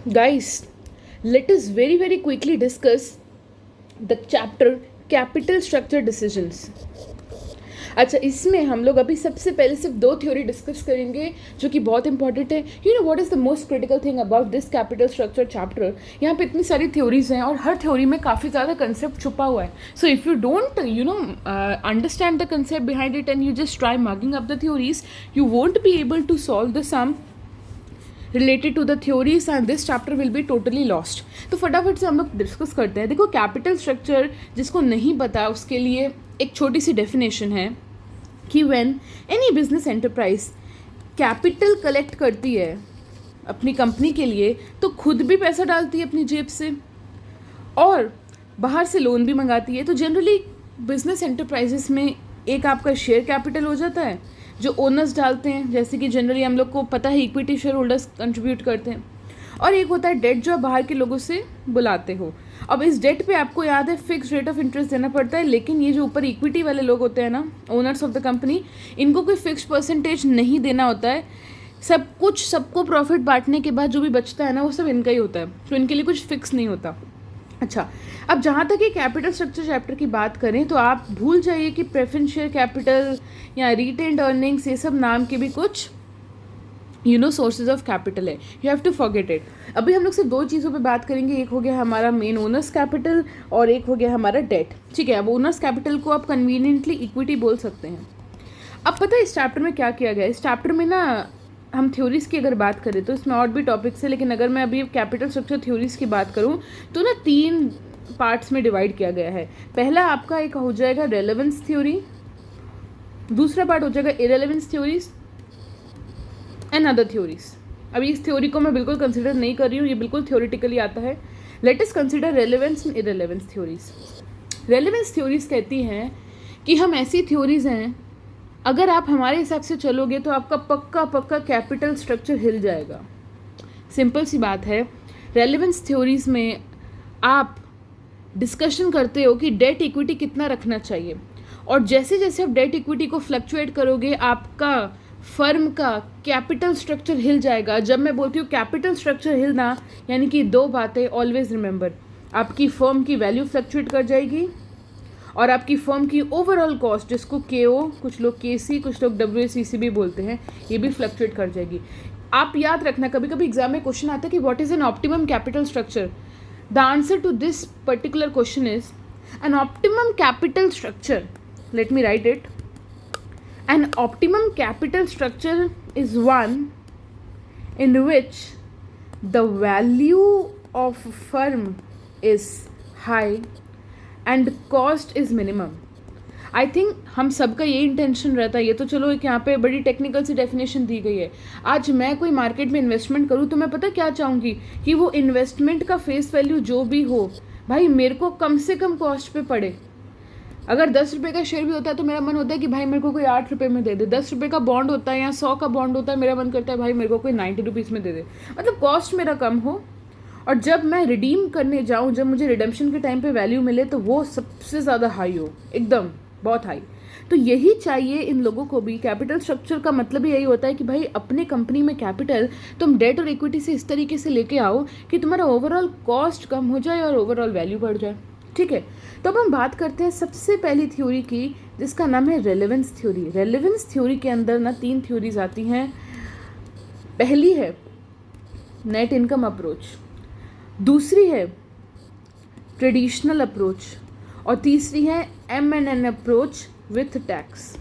Guys, let us very very quickly discuss the chapter capital structure decisions. अच्छा, इसमें हम लोग अभी सबसे पहले सिर्फ दो थ्योरी डिस्कस करेंगे जो कि बहुत इंपॉर्टेंट है. You know what is the most critical thing about this capital structure chapter. यहाँ पे इतनी सारी थ्योरीज हैं और हर थ्योरी में काफ़ी ज़्यादा कंसेप्ट छुपा हुआ है. So if you don't understand the concept behind it and you just try marking up the theories, you won't be able to solve the sum related to the theories and this chapter will be totally lost. तो फटाफट से हम लोग discuss करते हैं. देखो, capital structure जिसको नहीं पता उसके लिए एक छोटी सी डेफिनेशन है कि when any business enterprise capital collect करती है अपनी कंपनी के लिए तो खुद भी पैसा डालती है अपनी जेब से और बाहर से लोन भी मंगाती है. तो जनरली बिजनेस एंटरप्राइजेस में एक आपका शेयर कैपिटल हो जाता है जो ओनर्स डालते हैं, जैसे कि जनरली हम लोग को पता है इक्विटी शेयर होल्डर्स कंट्रीब्यूट करते हैं, और एक होता है डेट जो आप बाहर के लोगों से बुलाते हो. अब इस डेट पे आपको याद है फिक्स रेट ऑफ इंटरेस्ट देना पड़ता है, लेकिन ये जो ऊपर इक्विटी वाले लोग होते हैं ना, ओनर्स ऑफ द कंपनी, इनको कोई फिक्स परसेंटेज नहीं देना होता है. सब कुछ सबको प्रॉफिट बांटने के बाद जो भी बचता है ना वो सब इनका ही होता है, तो इनके लिए कुछ फिक्स नहीं होता. अच्छा, अब जहाँ तक ये कैपिटल स्ट्रक्चर चैप्टर की बात करें तो आप भूल जाइए कि प्रेफरेंस शेयर कैपिटल या रिटेन्ड अर्निंग्स ये सब नाम के भी कुछ सोर्सेज ऑफ कैपिटल है. You have to forget it. अभी हम लोग सिर्फ दो चीज़ों पे बात करेंगे. एक हो गया हमारा मेन ओनर्स कैपिटल और एक हो गया हमारा डेट. ठीक है, अब ओनर्स कैपिटल को आप कन्वीनियंटली इक्विटी बोल सकते हैं. अब पता है इस चैप्टर में क्या किया गया है. इस चैप्टर में ना हम थ्योरीज़ की अगर बात करें तो इसमें और भी टॉपिक्स है, लेकिन अगर मैं अभी कैपिटल स्ट्रक्चर थ्योरीज़ की बात करूँ तो ना 3 पार्ट्स में डिवाइड किया गया है. पहला आपका एक हो जाएगा रेलेवेंस थ्योरी, दूसरा पार्ट हो जाएगा इरेलेवेंस थ्योरीज एंड अदर थ्योरीज. अभी इस थ्योरी को मैं बिल्कुल कंसिडर नहीं कर रही हूँ, ये बिल्कुल थ्योरेटिकली आता है. Let us consider relevance and irrelevance theories. Relevance theories कहती हैं कि हम ऐसी थ्योरीज हैं अगर आप हमारे हिसाब से चलोगे तो आपका पक्का पक्का कैपिटल स्ट्रक्चर हिल जाएगा. सिंपल सी बात है. रेलेवेंस थ्योरीज में आप डिस्कशन करते हो कि डेट इक्विटी कितना रखना चाहिए, और जैसे जैसे आप डेट इक्विटी को फ्लक्चुएट करोगे आपका फर्म का कैपिटल स्ट्रक्चर हिल जाएगा. जब मैं बोलती हूँ कैपिटल स्ट्रक्चर हिलना, यानी कि दो बातें ऑलवेज रिमेंबर. आपकी फर्म की वैल्यू फ्लक्चुएट कर जाएगी और आपकी फर्म की ओवरऑल कॉस्ट, जिसको KO, कुछ लोग KC, कुछ लोग WACC भी बोलते हैं, ये भी फ्लक्चुएट कर जाएगी. आप याद रखना, कभी कभी एग्जाम में क्वेश्चन आता है कि what is an optimum capital structure. The answer to this particular question is an optimum capital structure. Let me write it. An optimum capital structure is one in which the value of firm is high and cost is minimum. I think हम सबका ये intention रहता है. ये तो चलो एक यहाँ पे बड़ी टेक्निकल सी डेफिनेशन दी गई है. आज मैं कोई मार्केट में इन्वेस्टमेंट करूँ तो मैं पता क्या चाहूँगी कि वो इन्वेस्टमेंट का फेस वैल्यू जो भी हो भाई मेरे को कम से कम कॉस्ट पे पड़े. अगर 10 रुपये का शेयर भी होता है तो मेरा मन होता है कि भाई मेरे को कोई 8 रुपये में दे दे. 10 रुपये का बॉन्ड होता है या 100 का बॉन्ड होता है, मेरा मन करता है भाई मेरे को कोई 90 रुपीज़ में दे दे. मतलब कॉस्ट मेरा कम हो और जब मैं रिडीम करने जाऊँ, जब मुझे रिडेम्पशन के टाइम पे वैल्यू मिले तो वो सबसे ज़्यादा हाई हो, एकदम बहुत हाई. तो यही चाहिए इन लोगों को भी. कैपिटल स्ट्रक्चर का मतलब ही यही होता है कि भाई अपने कंपनी में कैपिटल तुम डेट और इक्विटी से इस तरीके से लेके आओ कि तुम्हारा ओवरऑल कॉस्ट कम हो जाए और ओवरऑल वैल्यू बढ़ जाए. ठीक है, तो अब हम बात करते हैं सबसे पहली थ्योरी की, जिसका नाम है रेलेवेंस थ्योरी. रेलेवेंस थ्योरी के अंदर ना 3 थ्योरीज आती हैं. पहली है नेट इनकम अप्रोच, दूसरी है ट्रेडिशनल अप्रोच और तीसरी है M&N अप्रोच विथ टैक्स.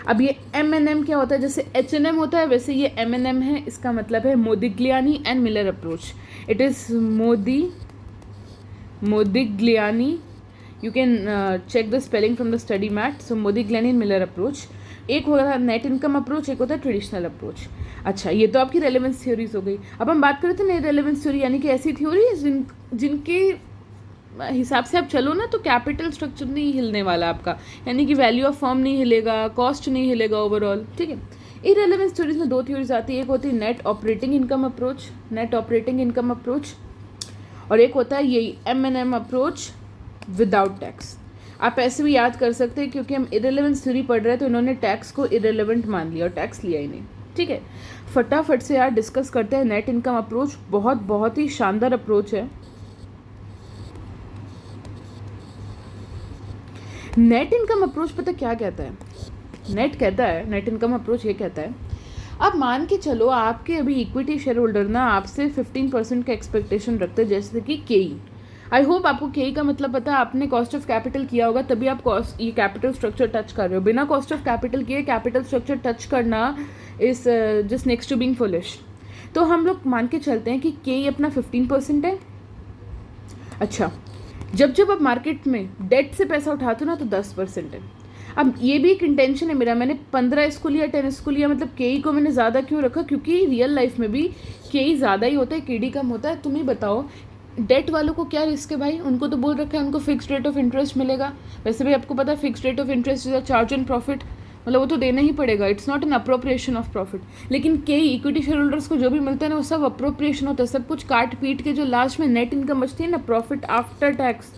अब ये M&M क्या होता है, जैसे H&M होता है वैसे ये M&M है. इसका मतलब है मोदिग्लियानी and Miller approach. It is Modigliani. You can check the spelling from the study mat. So Modigliani and Miller approach. एक होता है नेट इनकम अप्रोच, एक होता है ट्रेडिशनल अप्रोच. अच्छा, ये तो आपकी रेलेवेंस थ्योरीज हो गई. अब हम बात करते हैं रेलेवेंस थ्योरी, यानी कि ऐसी थ्योरी जिनके हिसाब से आप चलो ना तो कैपिटल स्ट्रक्चर नहीं हिलने वाला आपका, यानी कि वैल्यू ऑफ फर्म नहीं हिलेगा, कॉस्ट नहीं हिलेगा ओवरऑल. ठीक है, इरेलेवेंस थ्योरीज में 2 थ्योरीज आती है. एक होती है नेट ऑपरेटिंग इनकम अप्रोच, और एक होता है यही M&M अप्रोच विदाउट टैक्स. आप ऐसे भी याद कर सकते हैं क्योंकि हम इरेलेवेंस थ्योरी पढ़ रहे हैं तो इन्होंने टैक्स को इरेलेवेंट मान लिया और टैक्स लिया ही नहीं. ठीक है, फटाफट से यार डिस्कस करते हैं नेट इनकम अप्रोच। बहुत ही शानदार अप्रोच है। नेट इनकम अप्रोच पता क्या कहता है? नेट इनकम अप्रोच ये कहता है, अब मान के चलो आपके अभी इक्विटी शेयर होल्डर ना आपसे 15% का एक्सपेक्टेशन रखते हैं, जैसे कि केई। आई होप आपको केई का मतलब पता है, आपने कॉस्ट ऑफ कैपिटल किया होगा तभी आप ये कैपिटल स्ट्रक्चर टच कर रहे हो। बिना कॉस्ट ऑफ कैपिटल किए कैपिटल स्ट्रक्चर टच करना is just next to being foolish. तो हम लोग मान के चलते हैं कि केई अपना 15% है। अच्छा, जब आप मार्केट में डेट से पैसा उठाते हो ना तो 10% है। अब ये भी एक इंटेंशन है मेरा, मैंने 15 इसको लिया, 10 इसको लिया, मतलब केई को मैंने ज़्यादा क्यों रखा? क्योंकि रियल लाइफ में भी केई ज़्यादा ही होता है, केडी कम होता है। तुम ही बताओ डेट वालों को क्या रिस्क है भाई? उनको तो बोल रखा है उनको फिक्स्ड रेट ऑफ इंटरेस्ट मिलेगा। वैसे भी आपको पता है fixed rate of interest is a charge on profit, मतलब वो तो देना ही पड़ेगा, it's not an appropriation of profit. लेकिन कई इक्विटी शेयर होल्डर्स को जो भी मिलता है ना वो सब अप्रोप्रिएशन होता है, सब कुछ काट पीट के जो लास्ट में नेट इनकम बचती है ना, प्रॉफिट आफ्टर टैक्स,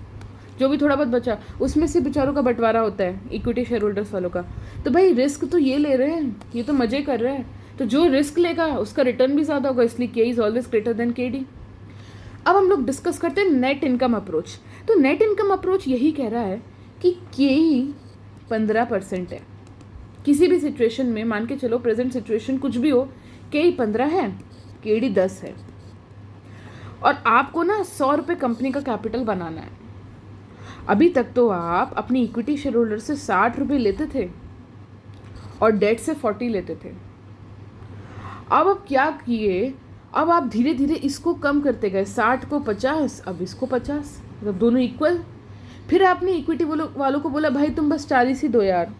जो भी थोड़ा बहुत बचा उसमें से बेचारों का बंटवारा होता है इक्विटी शेयर होल्डर्स वालों का। तो भाई रिस्क तो ये ले रहे हैं, ये तो मजे कर रहे हैं, तो जो रिस्क लेगा उसका रिटर्न भी ज़्यादा होगा, इसलिए के इज़ ऑलवेज ग्रेटर देन के डी। अब हम लोग डिस्कस करते हैं नेट इनकम अप्रोच। तो नेट इनकम अप्रोच यही कह रहा है कि के ही 15% है किसी भी सिचुएशन में। मान के चलो प्रेजेंट सिचुएशन कुछ भी हो, के ही 15 है, के डी 10 है, और आपको ना 100 रुपये कंपनी का कैपिटल बनाना है। अभी तक तो आप अपनी इक्विटी शेयर होल्डर से 60 रुपये लेते थे और डेट से 40 लेते थे। अब आप क्या किए, अब आप धीरे धीरे इसको कम करते गए, 60 को 50, अब इसको 50, मतलब दोनों इक्वल। फिर आपने इक्विटी वालों को बोला भाई तुम बस 40 ही दो यार,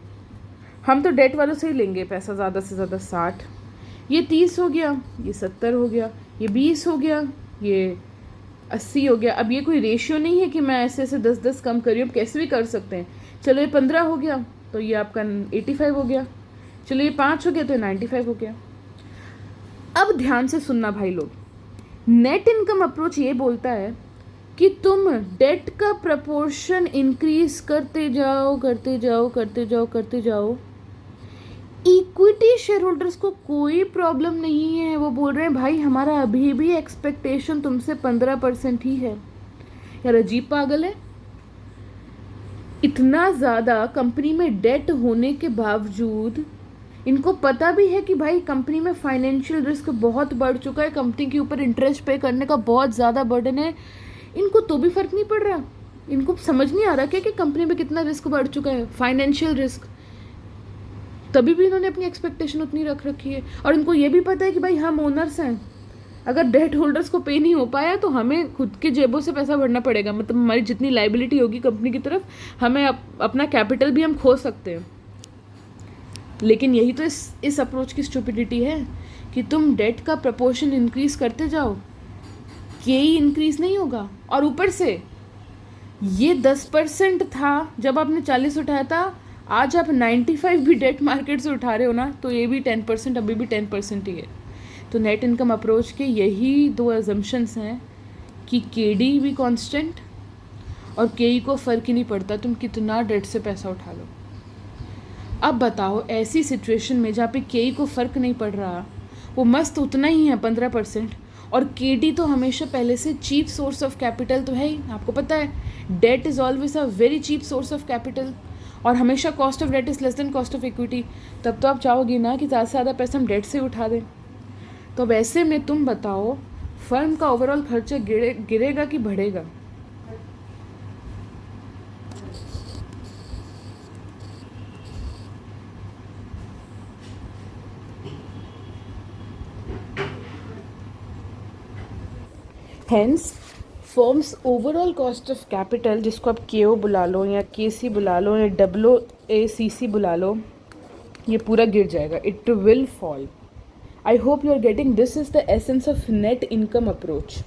हम तो डेट वालों से ही लेंगे पैसा ज़्यादा से ज़्यादा 60। ये 30 हो गया, ये 70 हो गया, ये 20 हो गया, ये 80 हो गया। अब ये कोई रेशियो नहीं है कि मैं ऐसे ऐसे 10-10 कम करी, अब कैसे भी कर सकते हैं। चलो ये 15 हो गया तो ये आपका 85 हो गया, चलो ये 5 हो गया तो 95 हो गया। अब ध्यान से सुनना भाई लोग, नेट इनकम अप्रोच ये बोलता है कि तुम डेट का प्रपोर्शन इंक्रीज करते जाओ करते जाओ करते जाओ करते जाओ। इक्विटी शेयर होल्डर्स को कोई प्रॉब्लम नहीं है, वो बोल रहे हैं भाई हमारा अभी भी एक्सपेक्टेशन तुमसे 15% ही है। यार अजीब पागल है, इतना ज़्यादा कंपनी में डेट होने के बावजूद इनको पता भी है कि भाई कंपनी में फाइनेंशियल रिस्क बहुत बढ़ चुका है, कंपनी के ऊपर इंटरेस्ट पे करने का बहुत ज़्यादा बर्डन है, इनको तो भी फ़र्क नहीं पड़ रहा। इनको समझ नहीं आ रहा क्या कि कंपनी में कितना रिस्क बढ़ चुका है, फाइनेंशियल रिस्क, तभी भी इन्होंने अपनी एक्सपेक्टेशन उतनी रख रखी है। और इनको ये भी पता है कि भाई हम ओनर्स हैं, अगर डेट होल्डर्स को पे नहीं हो पाया तो हमें खुद के जेबों से पैसा भरना पड़ेगा, मतलब हमारी जितनी लाइबिलिटी होगी कंपनी की तरफ, हमें अपना कैपिटल भी हम खो सकते हैं। लेकिन यही तो इस अप्रोच की स्टुपिडिटी है कि तुम डेट का प्रपोर्शन इंक्रीज करते जाओ, के ही इंक्रीज नहीं होगा। और ऊपर से ये 10% था जब आपने 40 उठाया था, आज आप 95 भी डेट मार्केट से उठा रहे हो ना, तो ये भी 10%, अभी भी 10% ही है। तो नेट इनकम अप्रोच के यही 2 अजम्पशंस हैं कि के डी भी कॉन्स्टेंट और के ई को फ़र्क ही नहीं पड़ता तुम कितना डेट से पैसा उठा लो। अब बताओ ऐसी सिचुएशन में जहाँ पे के ई को फ़र्क नहीं पड़ रहा, वो मस्त उतना ही है 15%, और के डी तो हमेशा पहले से चीप सोर्स ऑफ कैपिटल तो है ही। आपको पता है debt is always a very cheap source of capital, और हमेशा cost of debt is less than cost of equity. तब तो आप चाहोगे ना कि ज़्यादा से ज़्यादा पैसा हम डेट से उठा दें। तो अब ऐसे में तुम बताओ फर्म का ओवरऑल खर्चा गिरेगा कि बढ़ेगा? Hence firms overall cost of capital, जिसको आप के ओ बुला लो या के सी बुला लो या WACC बुला लो, ये पूरा गिर जाएगा, it will fall. I hope you are getting, this is the essence of net income approach.